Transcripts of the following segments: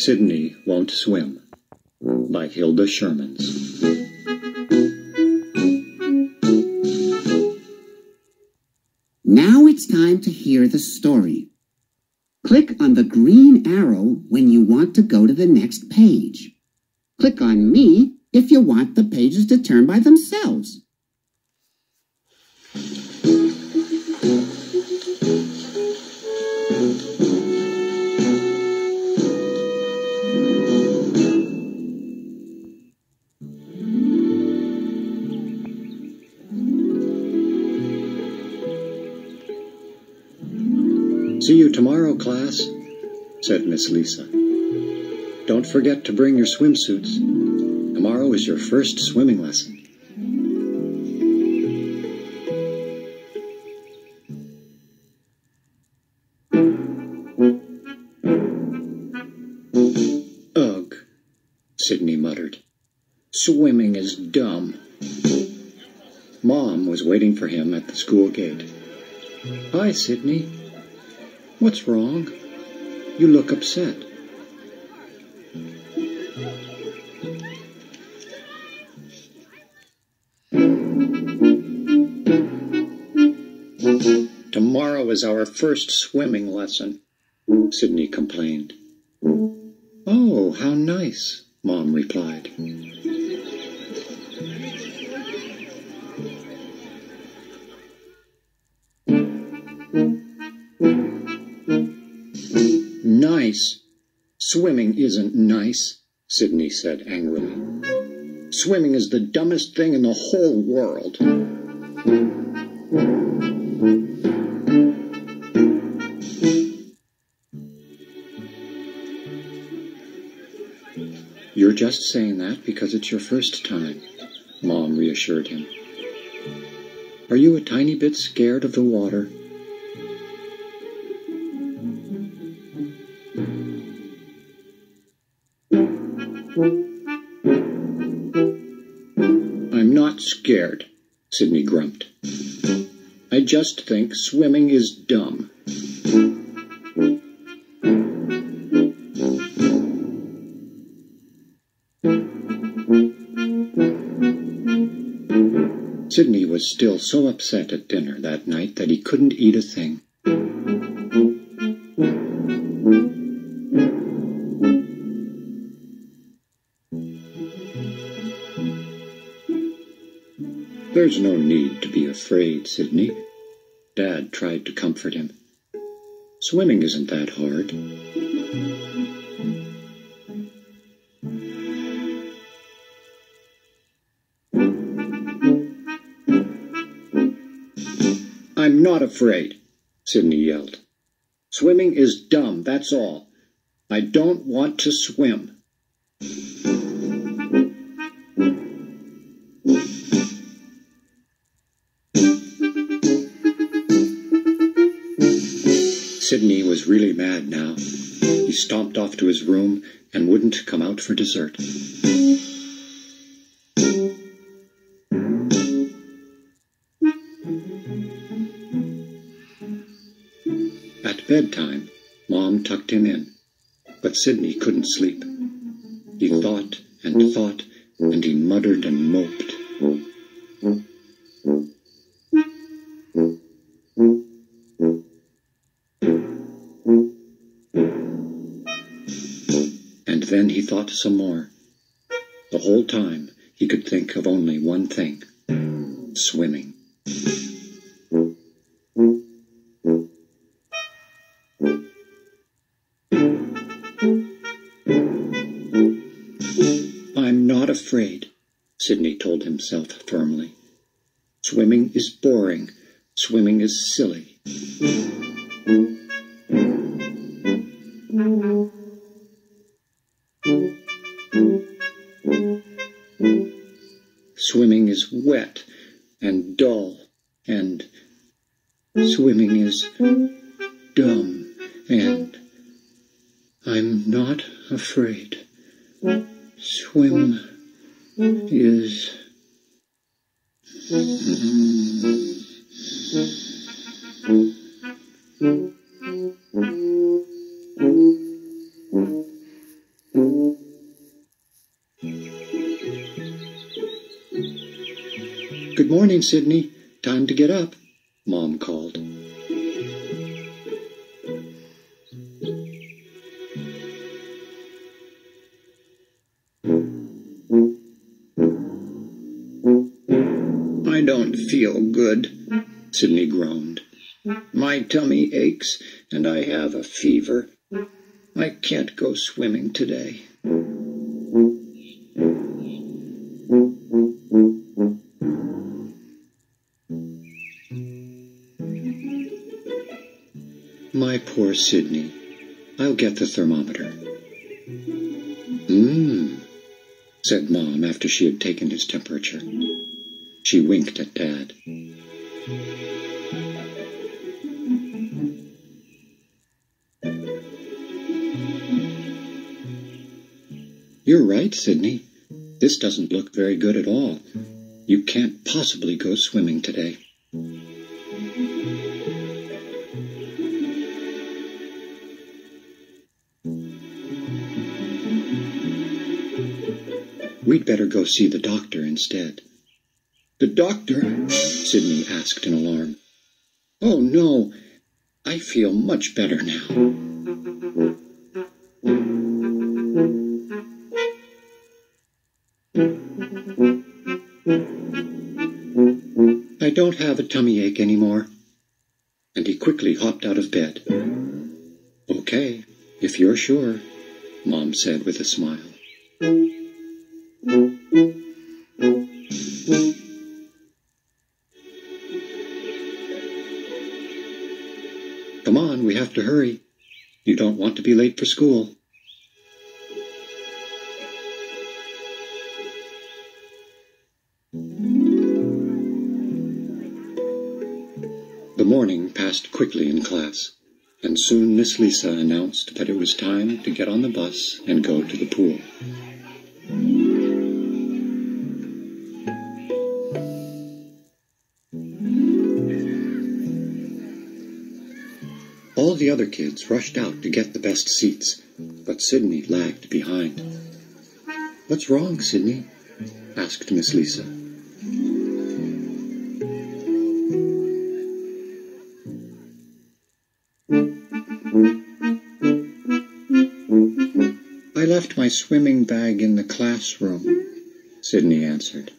Sydney Won't Swim by Hilda Shermans. Now it's time to hear the story. Click on the green arrow when you want to go to the next page. Click on me if you want the pages to turn by themselves. "See you tomorrow, class," said Miss Lisa. "Don't forget to bring your swimsuits. Tomorrow is your first swimming lesson." "Ugh," Sydney muttered. "Swimming is dumb." Mom was waiting for him at the school gate. "Hi, Sydney. What's wrong? You look upset." "Tomorrow is our first swimming lesson," Sydney complained. "Oh, how nice," Mom replied. "Nice? Swimming isn't nice," Sydney said angrily. "Swimming is the dumbest thing in the whole world." "You're just saying that because it's your first time," Mom reassured him. "Are you a tiny bit scared of the water?" "I'm not scared," Sydney grumped. "I just think swimming is dumb." Sydney was still so upset at dinner that night that he couldn't eat a thing. "There's no need to be afraid, Sydney," Dad tried to comfort him. "Swimming isn't that hard." "I'm not afraid," Sydney yelled. "Swimming is dumb, that's all. I don't want to swim." Sydney was really mad now. He stomped off to his room and wouldn't come out for dessert. At bedtime, Mom tucked him in, but Sydney couldn't sleep. He thought, and he muttered and moped. And then he thought some more. The whole time, he could think of only one thing: swimming. "I'm not afraid," Sydney told himself firmly. "Swimming is boring. Swimming is silly." Swimming is wet and dull, and swimming is dumb, and I'm not afraid. Swim is... morning, Sydney. Time to get up, Mom called. I don't feel good, Sydney groaned. My tummy aches and I have a fever. I can't go swimming today. My poor Sydney. I'll get the thermometer. Said Mom after she had taken his temperature. She winked at Dad. You're right, Sydney. This doesn't look very good at all. You can't possibly go swimming today. We'd better go see the doctor instead. The doctor? Sydney asked in alarm. Oh, no. I feel much better now. I don't have a tummy ache anymore. And he quickly hopped out of bed. Okay, if you're sure, Mom said with a smile. Come on, we have to hurry. You don't want to be late for school. The morning passed quickly in class, and soon Miss Lisa announced that it was time to get on the bus and go to the pool. All the other kids rushed out to get the best seats, but Sydney lagged behind. What's wrong, Sydney? Asked Miss Lisa. I left my swimming bag in the classroom, Sydney answered.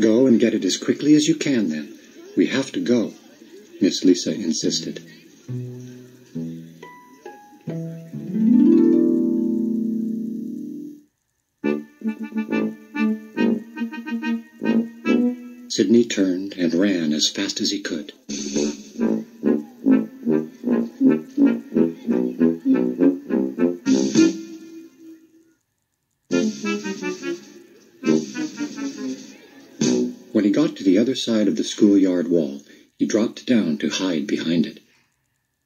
Go and get it as quickly as you can, then. We have to go, Miss Lisa insisted. Sydney turned and ran as fast as he could. When he got to the other side of the schoolyard wall, he dropped down to hide behind it.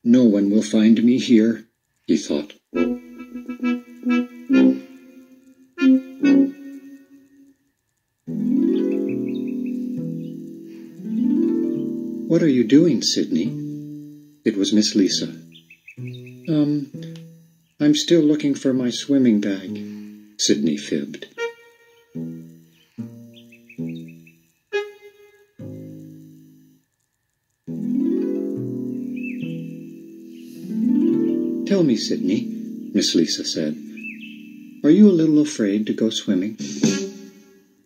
No one will find me here, he thought. What are you doing, Sydney? It was Miss Lisa. I'm still looking for my swimming bag, Sydney fibbed. Tell me, Sydney, Miss Lisa said, are you a little afraid to go swimming?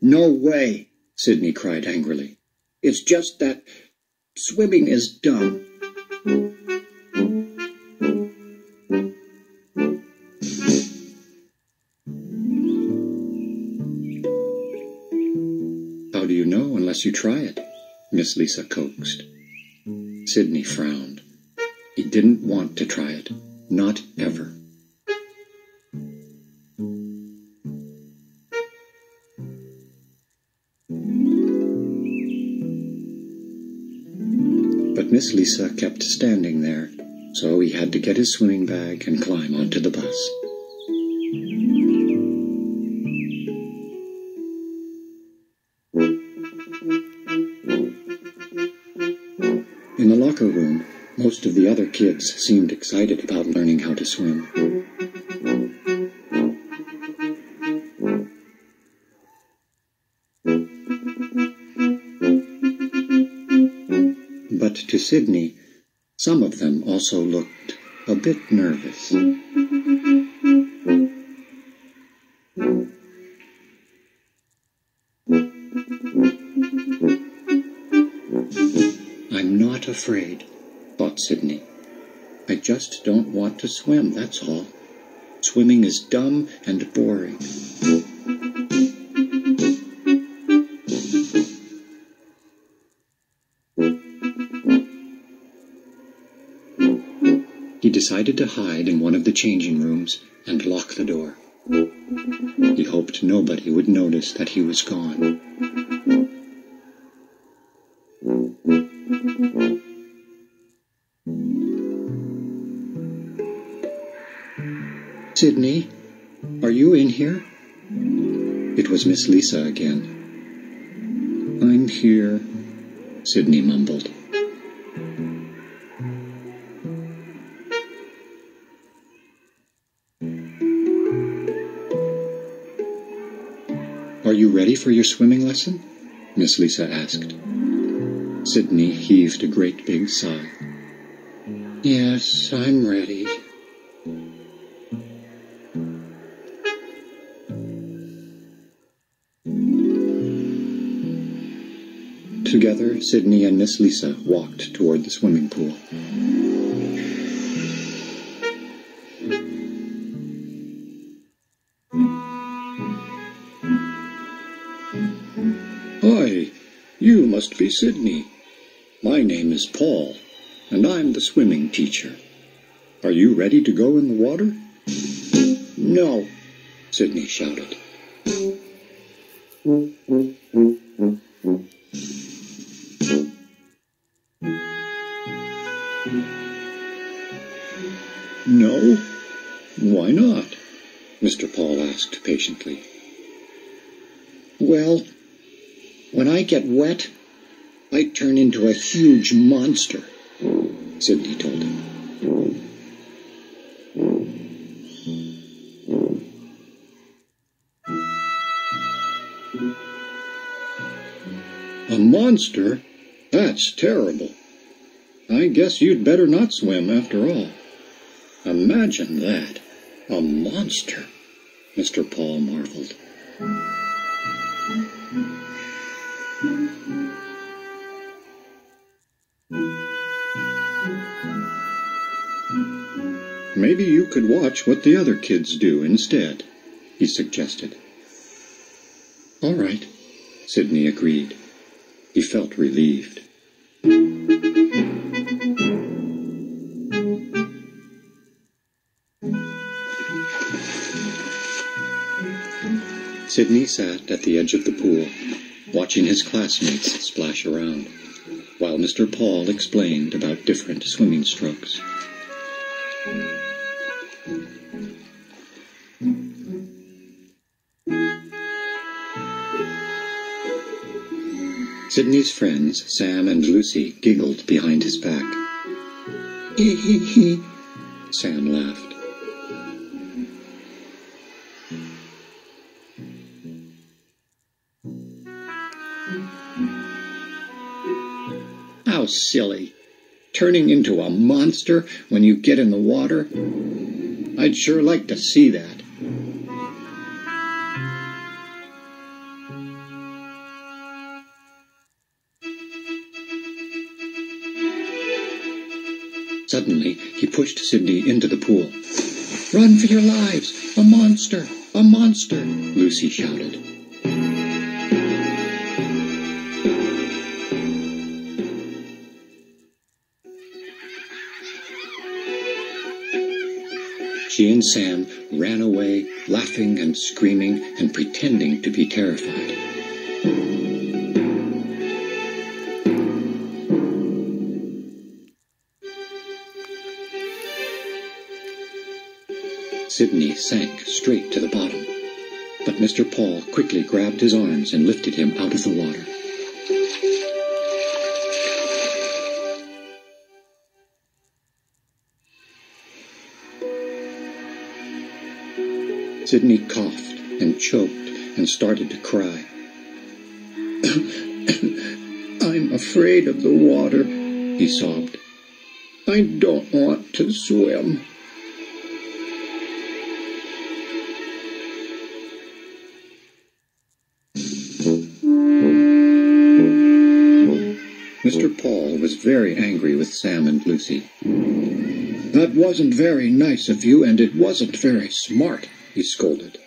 No way, Sydney cried angrily. It's just that swimming is dumb. How do you know unless you try it? Miss Lisa coaxed. Sydney frowned. He didn't want to try it. Not ever. But Miss Lisa kept standing there, so he had to get his swimming bag and climb onto the bus. In the locker room, Most of the other kids seemed excited about learning how to swim. But to Sydney, some of them also looked a bit nervous. I'm not afraid, thought Sydney. I just don't want to swim, that's all. Swimming is dumb and boring. He decided to hide in one of the changing rooms and lock the door. He hoped nobody would notice that he was gone. Sydney, are you in here? It was Miss Lisa again. I'm here, Sydney mumbled. Are you ready for your swimming lesson? Miss Lisa asked. Sydney heaved a great big sigh. Yes, I'm ready. Together, Sydney and Miss Lisa walked toward the swimming pool. Hi, you must be Sydney. My name is Paul, and I'm the swimming teacher. Are you ready to go in the water? No, Sydney shouted. No? Why not? Mr. Paul asked patiently. Well, when I get wet, I turn into a huge monster, Sydney told him. A monster? That's terrible. I guess you'd better not swim after all. Imagine that. A monster, Mr. Paul marveled. Maybe you could watch what the other kids do instead, he suggested. All right, Sydney agreed. He felt relieved. Sydney sat at the edge of the pool, watching his classmates splash around, while Mr. Paul explained about different swimming strokes. Sydney's friends, Sam and Lucy, giggled behind his back. Hee hee hee, Sam laughed. How silly. Turning into a monster when you get in the water? I'd sure like to see that. Suddenly, he pushed Sydney into the pool. Run for your lives! A monster! A monster! Lucy shouted. She and Sam ran away, laughing and screaming and pretending to be terrified. Sydney sank straight to the bottom, but Mr. Paul quickly grabbed his arms and lifted him out of the water. Sydney coughed and choked and started to cry. I'm afraid of the water, he sobbed. I don't want to swim. Mr. Paul was very angry with Sam and Lucy. That wasn't very nice of you, and it wasn't very smart, he scolded.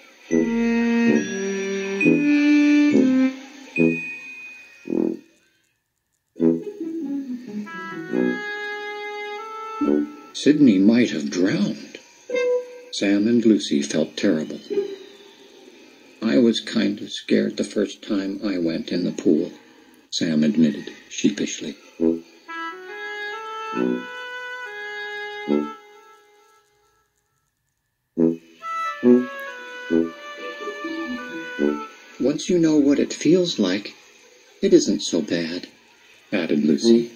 Sydney might have drowned. Sam and Lucy felt terrible. I was kind of scared the first time I went in the pool, Sam admitted sheepishly. Once you know what it feels like, it isn't so bad, added Lucy.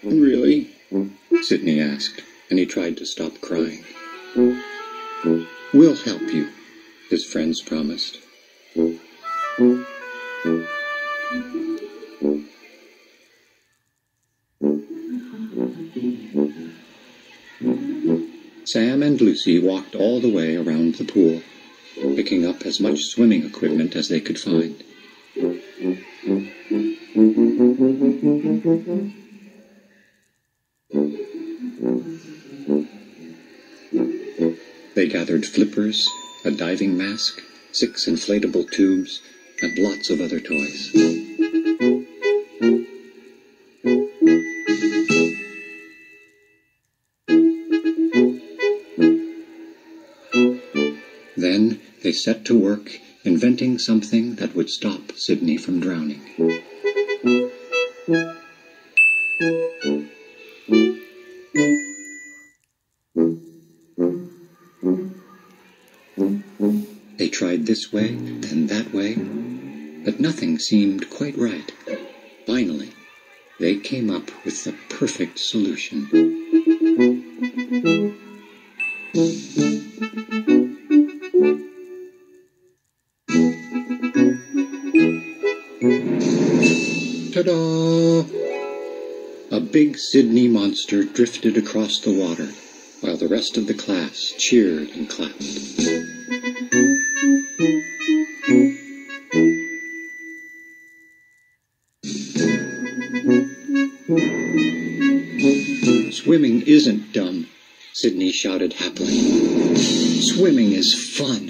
Really? Sydney asked, and he tried to stop crying. We'll help you, his friends promised. Sam and Lucy walked all the way around the pool, picking up as much swimming equipment as they could find. They gathered flippers, a diving mask, 6 inflatable tubes, and lots of other toys. Then they set to work inventing something that would stop Sydney from drowning. They tried this way, then that way, but nothing seemed quite right. Finally, they came up with the perfect solution. Ta-da! A big Sydney monster drifted across the water, while the rest of the class cheered and clapped. Swimming isn't dumb, Sydney shouted happily. Swimming is fun.